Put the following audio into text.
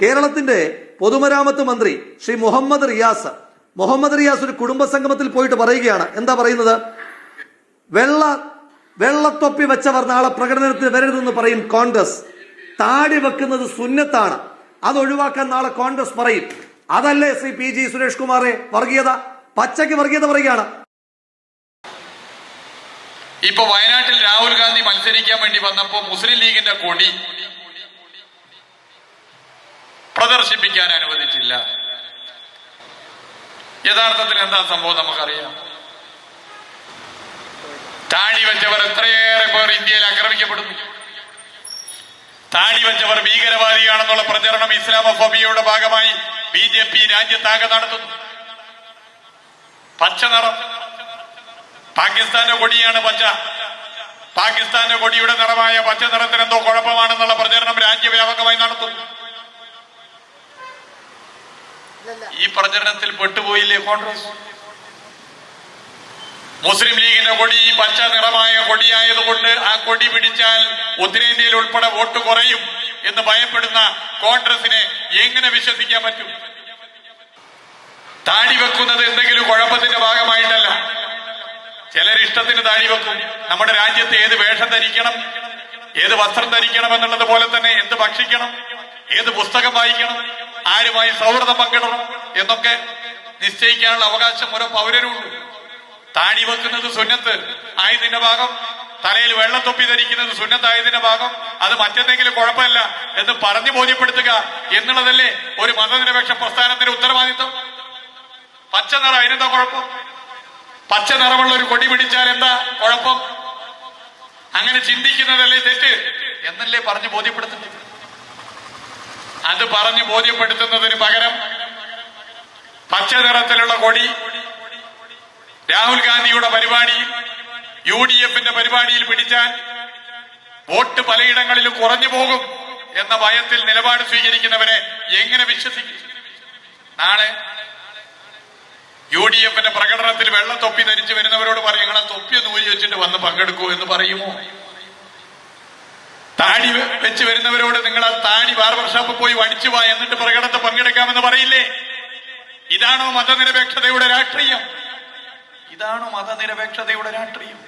കേരളത്തിന്റെ പൊതുമരാമത്ത് മന്ത്രി ശ്രീ മുഹമ്മദ് റിയാസ് ഒരു കുടുംബ സംഗമത്തിൽ പോയിട്ട് പറയുകയാണ്. എന്താ പറയുന്നത്? വെള്ളത്തൊപ്പി വെച്ചവർ നാളെ പ്രകടനത്തിന് വരരുതെന്ന് പറയും കോൺഗ്രസ്. താടി വെക്കുന്നത് സുന്നത്താണ്, അത് ഒഴിവാക്കാൻ നാളെ കോൺഗ്രസ് പറയും. അതല്ലേ ശ്രീ PG സുരേഷ് കുമാറെ വർഗീയത? പച്ചയ്ക്ക് വർഗീയത പറയുകയാണ്. ഇപ്പൊ വയനാട്ടിൽ രാഹുൽ ഗാന്ധി മത്സരിക്കാൻ വേണ്ടി വന്നപ്പോ മുസ്ലിം ലീഗിന്റെ കൊടി പ്രദർശിപ്പിക്കാൻ അനുവദിച്ചില്ല. യഥാർത്ഥത്തിൽ എന്താ സംഭവം നമുക്കറിയാം. താടി വെച്ചവർ എത്രയേറെ പേർ ഇന്ത്യയിൽ ആക്രമിക്കപ്പെടുന്നു. താടി വെച്ചവർ ഭീകരവാദിയാണെന്നുള്ള പ്രചരണം ഇസ്ലാമോഫോബിയയുടെ ഭാഗമായി BJP രാജ്യത്താകെ നടത്തുന്നു. പച്ച നിറം പാകിസ്ഥാന്റെ കൊടിയാണ് പച്ച. പാകിസ്ഥാന്റെ കൊടിയുടെ നിറമായ പച്ച നിറത്തിന് എന്തോ കുഴപ്പമാണെന്നുള്ള പ്രചരണം രാജ്യവ്യാപകമായി നടത്തുന്നു. ഈ പ്രചരണത്തിൽ പെട്ടുപോയില്ലേ കോൺഗ്രസ്? മുസ്ലിം ലീഗിന്റെ കൊടി പച്ച നിറമായ കൊടിയായതുകൊണ്ട് ആ കൊടി പിടിച്ചാൽ ഉത്തരേന്ത്യയിൽ ഉൾപ്പെടെ വോട്ട് കുറയും എന്ന് ഭയപ്പെടുന്ന കോൺഗ്രസിനെ എങ്ങനെ വിശ്വസിക്കാൻ പറ്റും? താടി വെക്കുന്നത് എന്തെങ്കിലും കുഴപ്പത്തിന്റെ ഭാഗമായിട്ടല്ല. ചിലർ ഇഷ്ടത്തിന് താടി വെക്കും. നമ്മുടെ രാജ്യത്ത് ഏത് വേഷം ധരിക്കണം, ഏത് വസ്ത്രം ധരിക്കണം എന്നുള്ളത് പോലെ തന്നെ എന്ത് ഭക്ഷിക്കണം, ഏത് പുസ്തകം വായിക്കണം, ആരുമായി സൗഹൃദം പങ്കിടണം എന്നൊക്കെ നിശ്ചയിക്കാനുള്ള അവകാശം ഓരോ പൗരനുണ്ട്. താടി വെക്കുന്നത് സുന്നത്ത് ആയതിന്റെ ഭാഗം, തലയിൽ വെള്ളത്തൊപ്പി ധരിക്കുന്നത് സുന്നത്തായതിന്റെ ഭാഗം, അത് മറ്റെന്തെങ്കിലും കുഴപ്പമില്ല എന്ന് പറഞ്ഞു ബോധ്യപ്പെടുത്തുക എന്നുള്ളതല്ലേ ഒരു മതനിരപേക്ഷ പ്രസ്ഥാനത്തിന്റെ ഉത്തരവാദിത്വം. പച്ച നിറം അതിനെന്താ കുഴപ്പം? പച്ച നിറമുള്ള ഒരു കൊടി പിടിച്ചാൽ എന്താ കുഴപ്പം? അങ്ങനെ ചിന്തിക്കുന്നതല്ലേ തെറ്റ് എന്നല്ലേ പറഞ്ഞു ബോധ്യപ്പെടുത്തുന്നത്. അത് പറഞ്ഞു ബോധ്യപ്പെടുത്തുന്നതിന് പകരം പച്ച നിറത്തിലുള്ള കൊടി രാഹുൽ ഗാന്ധിയുടെ പരിപാടിയിൽ, UDF-ന്റെ പരിപാടിയിൽ പിടിച്ചാൽ വോട്ട് പലയിടങ്ങളിലും കുറഞ്ഞു പോകും എന്ന ഭയത്തിൽ നിലപാട് സ്വീകരിക്കുന്നവരെ എങ്ങനെ വിശ്വസിക്കും? നാളെ UDF-ന്റെ പ്രകടനത്തിൽ വെള്ളത്തൊപ്പി ധരിച്ചു വരുന്നവരോട് പറയും, നിങ്ങളെ തൊപ്പി ഒന്ന് ഊരി വെച്ചിട്ട് വന്ന് പങ്കെടുക്കൂ എന്ന് പറയുമോ? താടി വെച്ച് വരുന്നവരോട് നിങ്ങൾ ആ താടി ബാർബർ ഷോപ്പിൽ പോയി വടിച്ചു വാ എന്നിട്ട് പ്രകടനത്തിൽ പങ്കെടുക്കാമെന്ന് പറയില്ലേ? ഇതാണോ മതനിരപേക്ഷതയുടെ രാഷ്ട്രീയം? ഇതാണോ മതനിരപേക്ഷതയുടെ രാഷ്ട്രീയം?